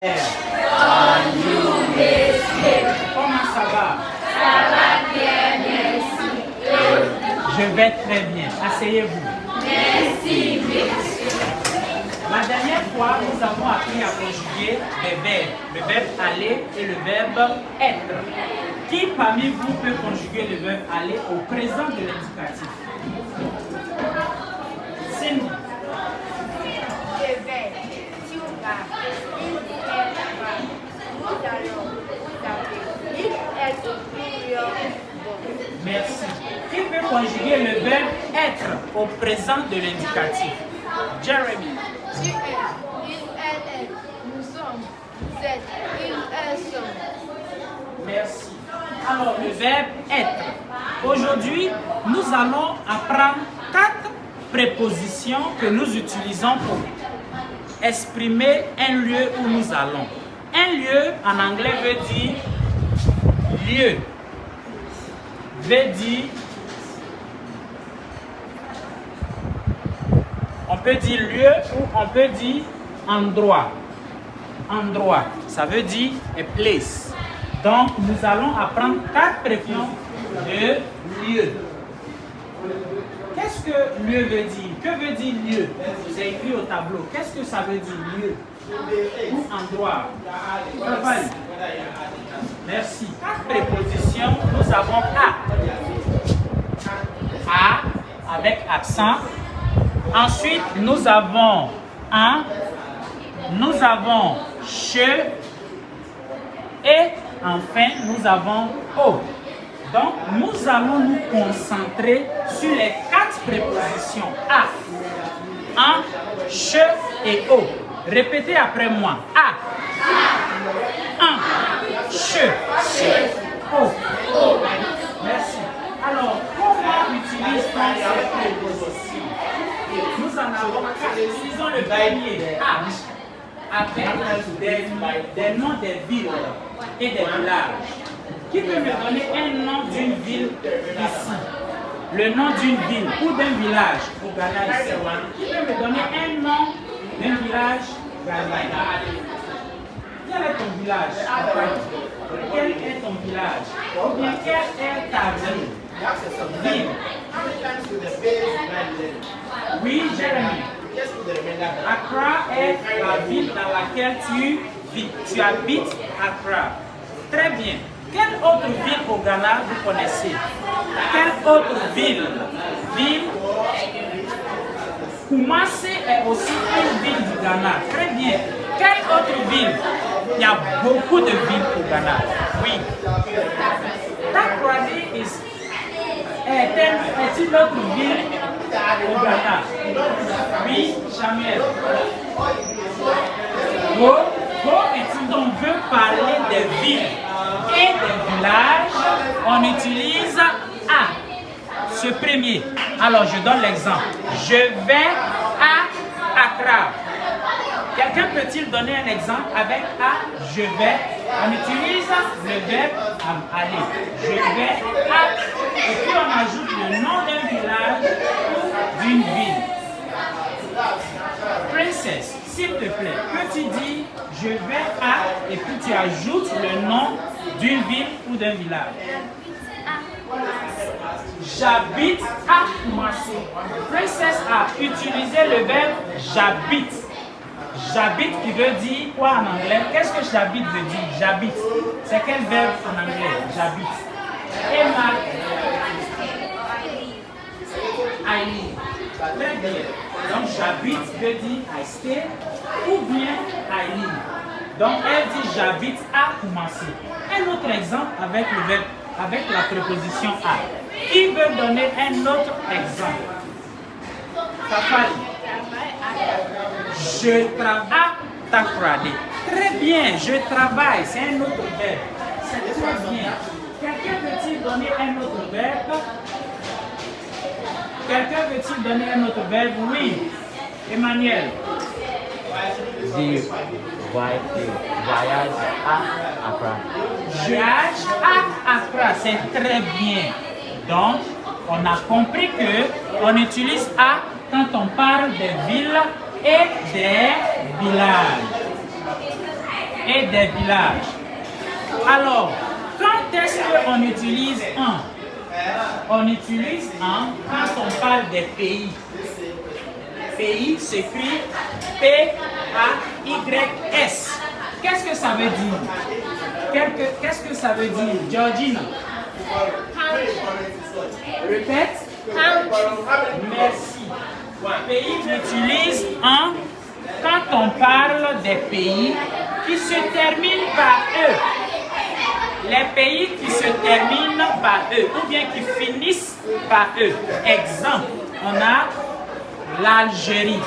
Comment ça va? Ça va bien, merci. Je vais très bien. Asseyez-vous. Merci, monsieur. La dernière fois, nous avons appris à conjuguer des verbes. Le verbe aller et le verbe être. Qui parmi vous peut conjuguer le verbe aller au présent de l'indicatif? Cindy. Je vais, tu vas, il est va, nous allons, vous avez, il est au pluriel. Merci. Qui peut conjuguer le verbe être au présent de l'indicatif? Jeremy. Tu es, il est, nous sommes, vous êtes, il est, sont. Merci. Alors, le verbe être. Aujourd'hui, nous allons apprendre 4 prépositions que nous utilisons pour exprimer un lieu où nous allons. Un lieu, en anglais, veut dire lieu. Veut dire, on peut dire lieu ou on peut dire endroit. Endroit, ça veut dire a place. Donc, nous allons apprendre 4 prénoms de lieu. Qu'est-ce que lieu veut dire? Que veut dire lieu? C'est écrit au tableau. Qu'est-ce que ça veut dire lieu? Ou endroit? Merci. 4 prépositions. Nous avons A avec accent. Ensuite, nous avons un. Nous avons che. Et enfin, nous avons O. Donc, nous allons nous concentrer sur les 4 prépositions A, un, che et O. Répétez après moi. A, un, che, O. Merci. Alors, comment utilise-t-on ces prépositions? Nous en avons 4. Utilisons le premier A avec des noms des villes et des villages. Qui peut me donner un nom d'une ville ici? Le nom d'une ville ou d'un village au Ghana ici. Qui peut me donner un nom d'un village ghanéen? Quel est ton village? Quel est ton village? Ou bien quelle est ta ville? Ville. Oui, Jérémy. Accra est la ville dans laquelle tu vis. Tu habites Accra. Très bien. Quelle autre ville au Ghana vous connaissez? Quelle autre ville? Ville Kumasi est aussi une ville du Ghana. Très bien. Quelle autre ville? Il y a beaucoup de villes au Ghana. Oui. Takoradi est une autre ville au Ghana. Oui, Samuel. Go est-il donc veut parler des villes et des villages, on utilise A, ce premier. Alors, je donne l'exemple. Je vais à Accra. Quelqu'un peut-il donner un exemple avec A, je vais? On utilise le verbe aller. Je vais à, et puis on ajoute le nom d'un village ou d'une ville. Princess, s'il te plaît, peux-tu dire je vais à et puis tu ajoutes le nom d'une ville ou d'un village? J'habite à Kumasi. Princess a utilisé le verbe j'habite. J'habite qui veut dire quoi en anglais? Qu'est-ce que j'habite veut dire? J'habite. C'est quel verbe en anglais? J'habite. Et Marc? I live. Très bien. Donc j'habite veut dire I stay ou bien I live. Donc elle dit j'habite à Kumasi. Un autre exemple avec le verbe, avec la préposition à. Qui veut donner un autre exemple? Safari. Je travaille à Takoradi. Très bien, je travaille. C'est un autre verbe. C'est très bien. Quelqu'un veut-il donner un autre verbe? Quelqu'un veut-il donner un autre verbe? Oui. Emmanuel. Voyage à Accra. Voyage à Accra, c'est très bien. Donc, on a compris que on utilise A quand on parle des villes et des villages. et des villages. Alors, quand est-ce qu'on utilise un? On utilise un quand on parle des pays. Pays s'écrit P-A-Y-S. Qu'est-ce que ça veut dire? Qu'est-ce que ça veut dire, Georgina? Répète. Merci. Pays utilise un quand on parle des pays qui se terminent par eux. Les pays qui se terminent par eux ou bien qui finissent par eux. Exemple, on a l'Algérie.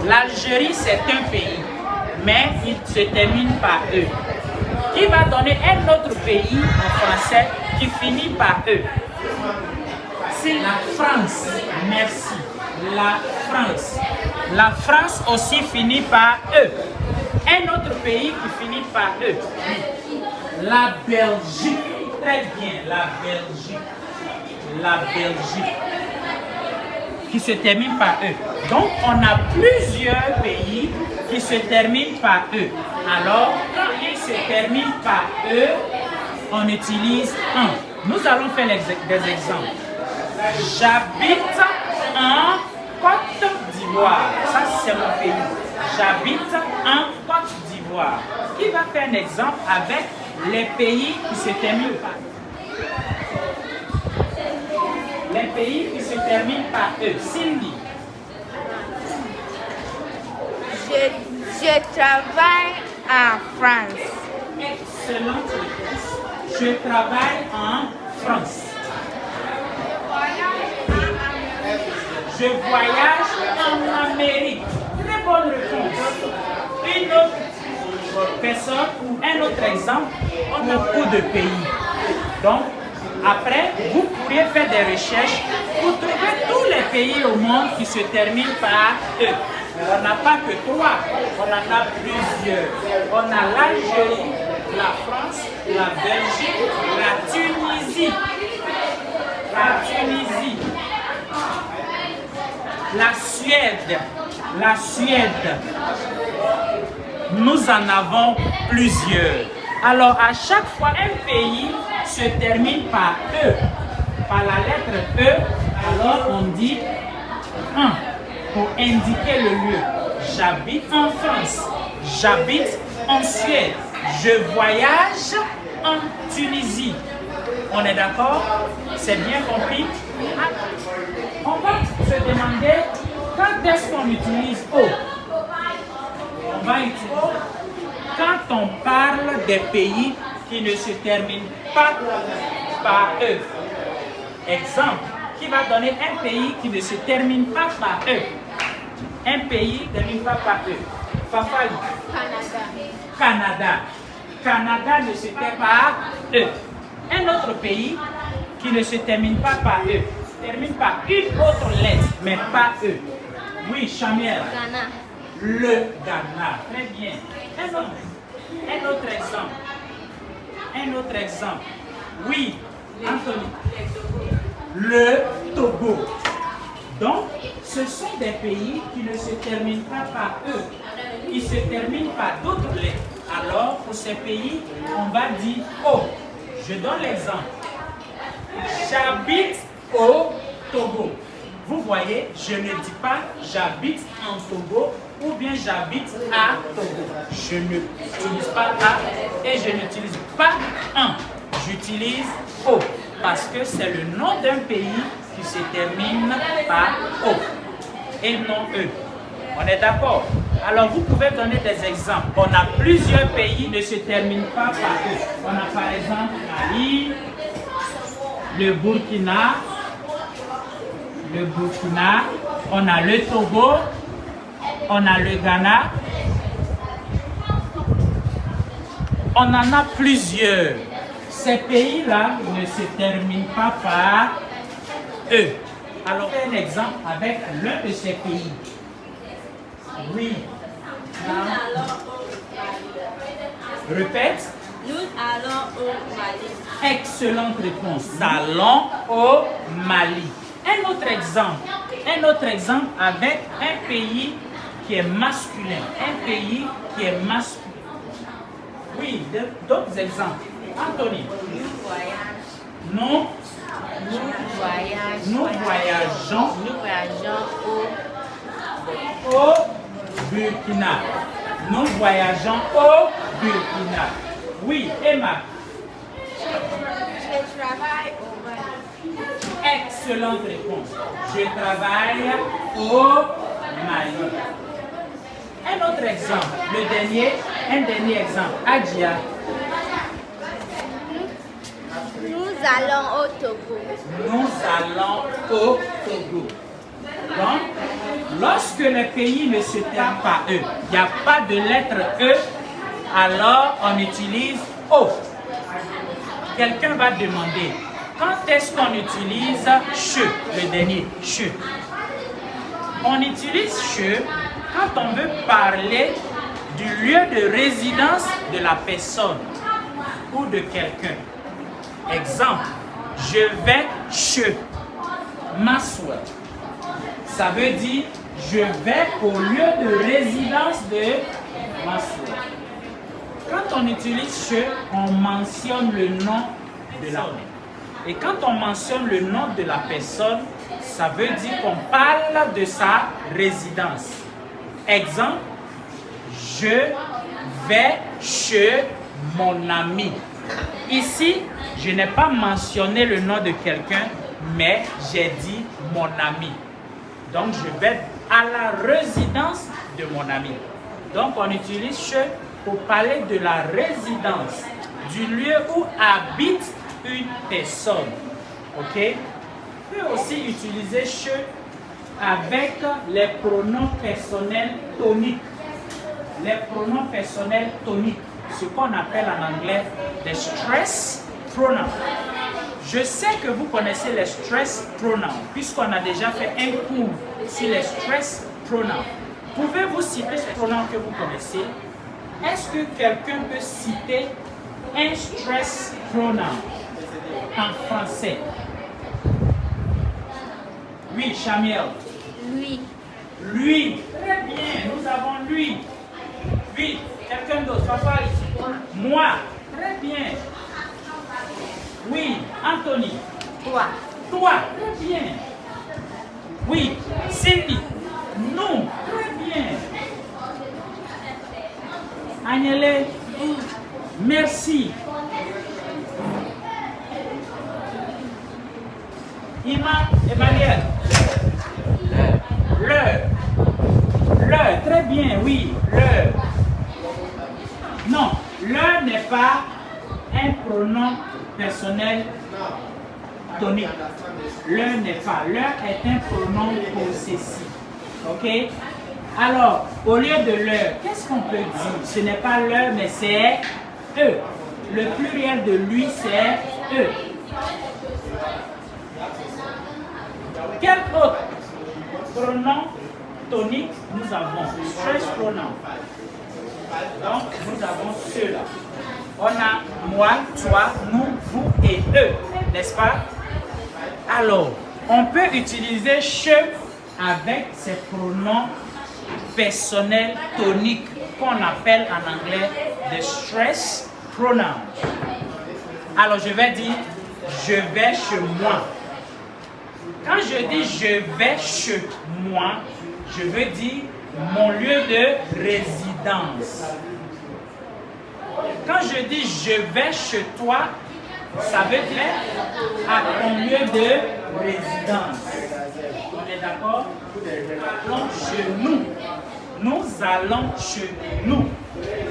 L'Algérie, c'est un pays, mais il se termine par eux. Qui va donner un autre pays en français qui finit par eux? C'est la France. Merci. La France. La France aussi finit par eux. Un autre pays qui finit par eux. La Belgique. Très bien, la Belgique. La Belgique. Qui se termine par eux. Donc, on a plusieurs pays qui se terminent par eux. Alors, quand ils se terminent par eux, on utilise un. Nous allons faire des exemples. J'habite en Côte d'Ivoire. Ça, c'est mon pays. J'habite en Côte d'Ivoire. Qui va faire un exemple avec les pays qui se terminent par eux? Les pays qui se terminent par eux. Cindy. Je travaille en France. Excellente réponse. Je travaille en France. Je voyage en Amérique. Très bonne réponse. Une autre personne ou un autre exemple, on a beaucoup de pays. Donc, après, vous pourriez faire des recherches pour trouver tous les pays au monde qui se terminent par eux. On n'a pas que 3, on en a plusieurs. On a l'Algérie, la France, la Belgique, la Tunisie. La Suède. Nous en avons plusieurs. Alors, à chaque fois, un pays se termine par E, par la lettre E, alors on dit 1 pour indiquer le lieu. J'habite en France, j'habite en Suède, je voyage en Tunisie. On est d'accord? C'est bien compris? On va se demander quand est-ce qu'on utilise O. On va utiliser quand on parle des pays qui ne se terminent pas par eux. Exemple, qui va donner un pays qui ne se termine pas par eux. Un pays ne se termine pas par eux. Fafali. Canada. Canada ne se termine pas par eux. Un autre pays qui ne se termine pas par eux. Termine par une autre lettre, mais pas eux. Oui, Chamiel. Ghana. Le Ghana. Très bien. Un autre exemple. Un autre exemple. Oui, Anthony. Le Togo. Donc, ce sont des pays qui ne se terminent pas par eux. Ils se terminent par d'autres lettres. Alors, pour ces pays, on va dire O. Je donne l'exemple. J'habite au Togo. Vous voyez, je ne dis pas j'habite en Togo ou bien j'habite à Togo. Je n'utilise pas A et je n'utilise pas un. J'utilise O parce que c'est le nom d'un pays qui se termine par O et non E. On est d'accord? Alors vous pouvez donner des exemples. On a plusieurs pays qui ne se terminent pas par eux. On a par exemple Mali, le Burkina, on a le Togo, on a le Ghana. On en a plusieurs. Ces pays-là ne se terminent pas par eux. Alors, un exemple avec l'un de ces pays. Oui. Répète. Nous allons au Mali. Excellente réponse. Nous allons au Mali. Un autre exemple avec un pays qui est masculin. Un pays qui est masculin. Oui, d'autres exemples. Anthony. Non. Nous voyageons au Burkina. Nous voyageons au Burkina. Oui, Emma. Je travaille au Mali. Excellente réponse. Je travaille au Mali. Un autre exemple, un dernier exemple. Adja. Nous allons au Togo. Nous allons au Togo. Donc, lorsque le pays ne se termine par E, il n'y a pas de lettre E, alors on utilise O. Quelqu'un va demander, quand est-ce qu'on utilise che, le dernier, che? On utilise che quand on veut parler du lieu de résidence de la personne ou de quelqu'un. Exemple, je vais chez m'asseoir. Ça veut dire, je vais au lieu de résidence de m'asseoir. Quand on utilise chez, on mentionne le nom de la personne. Et quand on mentionne le nom de la personne, ça veut dire qu'on parle de sa résidence. Exemple, je vais chez mon ami. Ici, je n'ai pas mentionné le nom de quelqu'un, mais j'ai dit mon ami. Donc, je vais à la résidence de mon ami. Donc, on utilise chez pour parler de la résidence, du lieu où habite une personne. Ok? On peut aussi utiliser chez avec les pronoms personnels toniques. Les pronoms personnels toniques, ce qu'on appelle en anglais les stress pronouns. Je sais que vous connaissez les stress pronouns, puisqu'on a déjà fait un cours sur les stress pronouns. Pouvez-vous citer ce pronom que vous connaissez? Est-ce que quelqu'un peut citer un stress pronoun en français? Oui, Chamiel. Lui. Lui. Très bien, nous avons lui. Oui, quelqu'un d'autre. Papa, moi. Très bien. Oui, Anthony. Toi. Toi. Très bien. Oui, Cindy. Nous. Très bien. Agnelé. Merci. Emmanuel. Le, très bien, oui, le. Non, le n'est pas un pronom personnel tonique. Le n'est pas. Le est un pronom possessif. Ok? Alors, au lieu de le, qu'est-ce qu'on peut dire? Ce n'est pas le, mais c'est eux. Le pluriel de lui, c'est eux. Quel autre pronom tonique nous avons? Stress pronom. Donc, nous avons ceux-là. On a moi, toi, nous, vous et eux, n'est-ce pas? Alors, on peut utiliser je avec ces pronoms personnels toniques qu'on appelle en anglais des stress pronouns. Alors, je vais dire je vais chez moi. Quand je dis je vais chez moi, je veux dire mon lieu de résidence. Quand je dis je vais chez toi, ça veut dire à ton lieu de résidence. On est d'accord? Allons chez nous. Nous allons chez nous.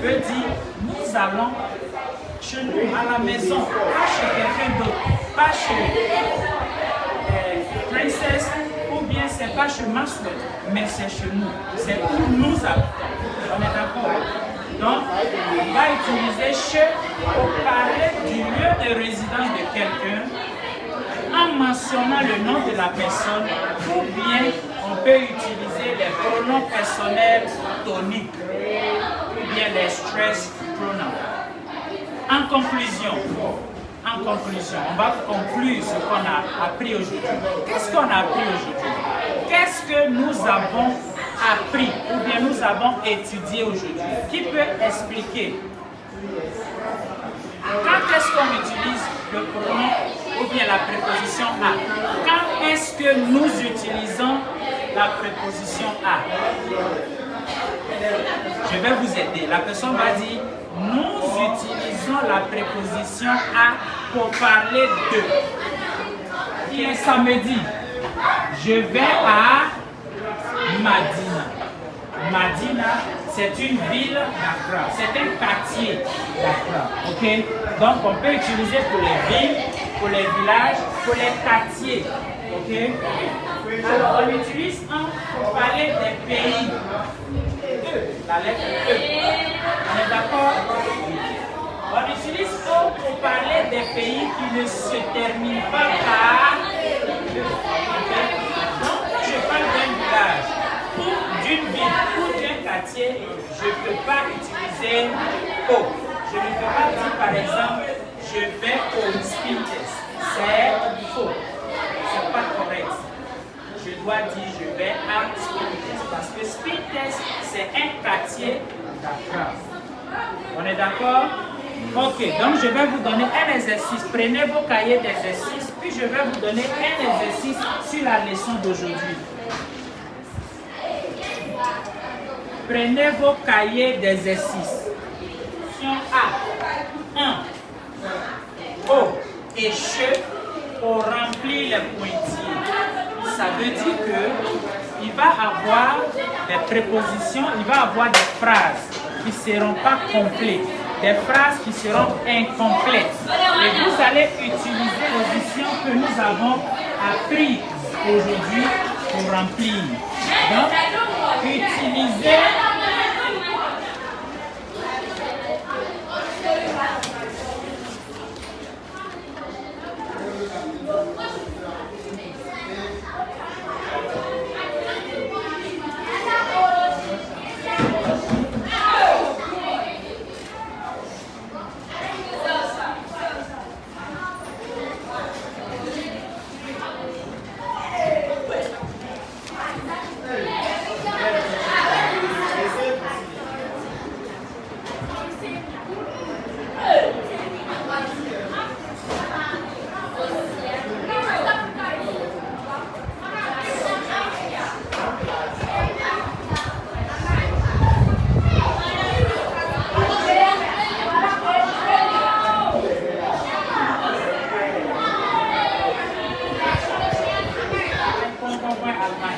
Veut dire nous allons chez nous, à la maison, pas chez quelqu'un d'autre, pas chez Princess, ou bien c'est pas chez Maxwell, mais c'est chez nous. C'est où nous habitons. On est d'accord? Donc, on va utiliser chez pour parler du lieu de résidence de quelqu'un en mentionnant le nom de la personne, ou bien on peut utiliser les pronoms personnels toniques, ou bien les stress pronouns. En conclusion, on va conclure ce qu'on a appris aujourd'hui. Qu'est-ce qu'on a appris aujourd'hui? Qu'est-ce que nous avons appris ou bien nous avons étudié aujourd'hui? Qui peut expliquer? Quand est-ce qu'on utilise le pronom ou bien la préposition à? Quand est-ce que nous utilisons la préposition à? Je vais vous aider. La personne va dire, nous utilisons la préposition à pour parler de. Il est samedi. Je vais à Madina. Madina, c'est une ville d'Accra. C'est un quartier d'Accra. Ok? Donc, on peut utiliser pour les villes, pour les villages, pour les quartiers. Ok? Alors, on utilise un pour parler des pays. La lettre E. On est d'accord? On utilise O pour parler des pays qui ne se terminent pas par E. Okay? Donc, je parle d'un village ou d'une ville ou d'un quartier, je ne peux pas utiliser O. Je ne peux pas dire par exemple, je vais au Spintes. C'est faux. Ce n'est pas correct. Je dois dire je vais à Spintes parce que Spintes c'est un quartier d'Accra. On est d'accord? Ok, donc je vais vous donner un exercice. Prenez vos cahiers d'exercice, puis je vais vous donner un exercice sur la leçon d'aujourd'hui. Prenez vos cahiers d'exercice. Option A. 1. O et che pour remplir les pointillés. Ça veut dire que il va avoir des prépositions, il va avoir des phrases qui ne seront pas complètes, des phrases qui seront incomplètes. Et vous allez utiliser l'audition que nous avons appris aujourd'hui pour remplir. Donc, utilisez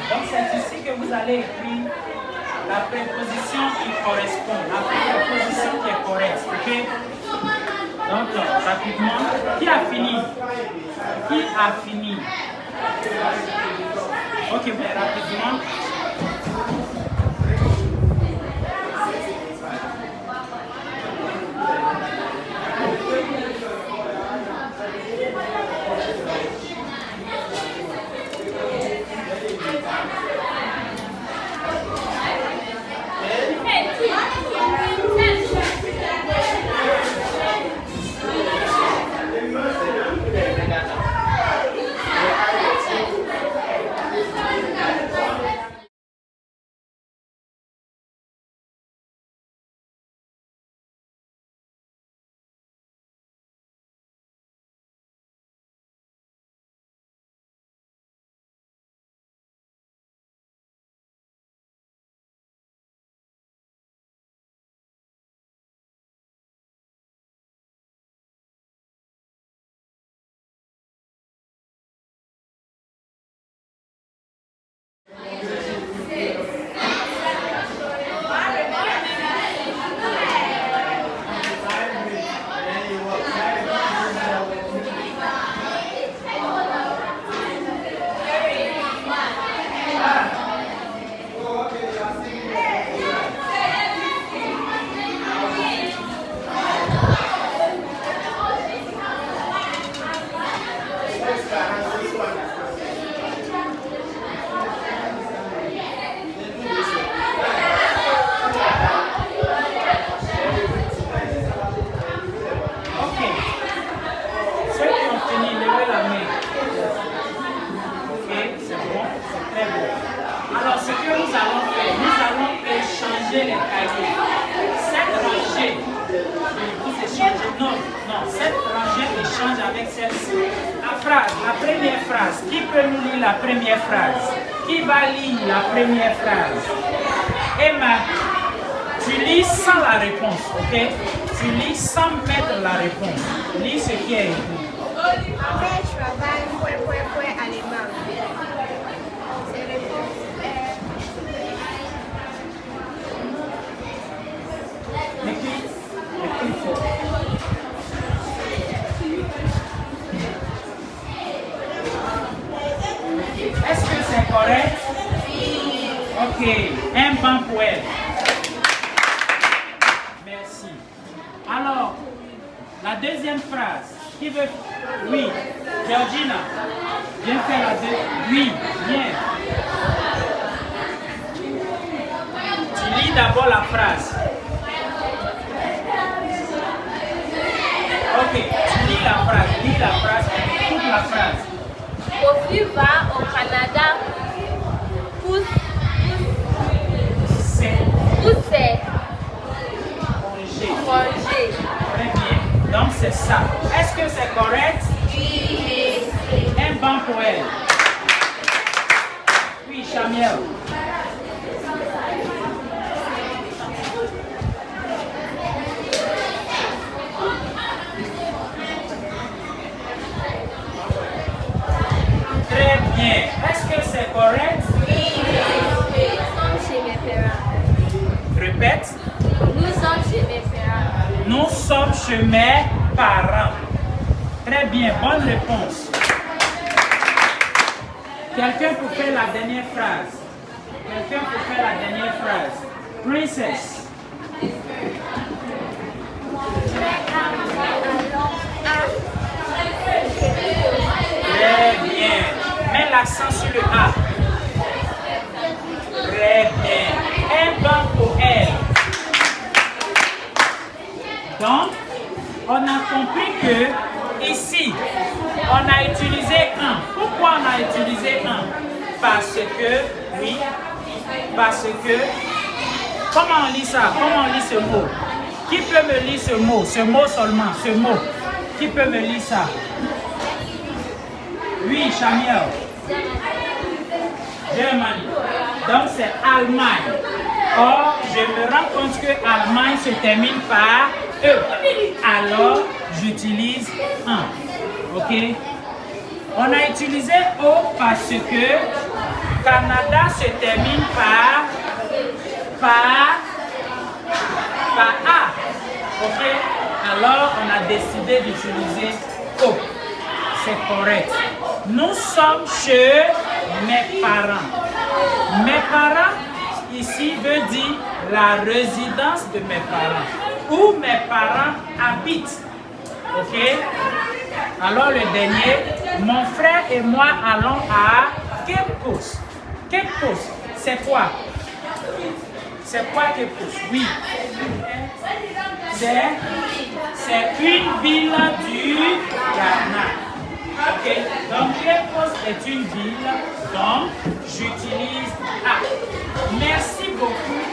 donc c'est ici que vous allez écrire la préposition qui correspond, la préposition qui est correcte. Ok? Donc rapidement, qui a fini? Qui a fini? Ok, mais rapidement. les cahiers. Cette rangée, vous échangez. Non, cette rangée échange avec celle-ci. La première phrase. Qui peut nous lire la première phrase? Qui va lire la première phrase? Emma, tu lis sans la réponse, ok? Tu lis sans mettre la réponse. Lis ce qui est écrit. Après, je travaille, allemand. C'est réponse Écris fort. Est-ce que c'est correct? Oui. Ok, un banc pour elle. Merci. Alors, la deuxième phrase. Qui veut? Oui. Georgina, viens faire la deuxième. Oui, viens. Tu lis d'abord la phrase. Ok, tu lis la phrase, toute la phrase. Kofi va au Canada pour ses congés. Très bien, donc c'est ça. Est-ce que c'est correct? Oui. Un banc pour elle. Oui, Chamiel. Très bien. Est-ce que c'est correct? Chez mes parents. Répète. Nous sommes chez mes parents. Nous sommes chez mes parents. Très bien, bonne réponse. Quelqu'un peut faire la dernière phrase. Quelqu'un peut faire la dernière phrase. Princess. Très bien. Mets l'accent sur le A. Très bien. Un banc pour elle. Donc, on a compris que ici, on a utilisé un. Pourquoi on a utilisé un? Parce que, oui, parce que, comment on lit ça? Comment on lit ce mot? Qui peut me lire ce mot? Ce mot seulement, ce mot. Qui peut me lire ça? Oui, Chamiel. Germany. Donc c'est Allemagne. Or, je me rends compte que Allemagne se termine par E. Alors, j'utilise un. Ok? On a utilisé O parce que Canada se termine par A. Ok? Alors, on a décidé d'utiliser O. C'est correct. Nous sommes chez mes parents. Mes parents, ici, veut dire la résidence de mes parents. Où mes parents habitent. Ok? Alors, le dernier, mon frère et moi allons à Cape Coast. Cape Coast, c'est quoi? C'est quoi Cape Coast? Oui. C'est une ville du Ghana. Ok, donc Cape Coast est une ville, donc j'utilise A. Merci beaucoup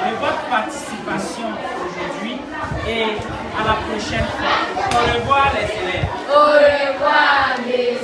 de votre participation aujourd'hui et à la prochaine fois. Au revoir les élèves. Au revoir, mes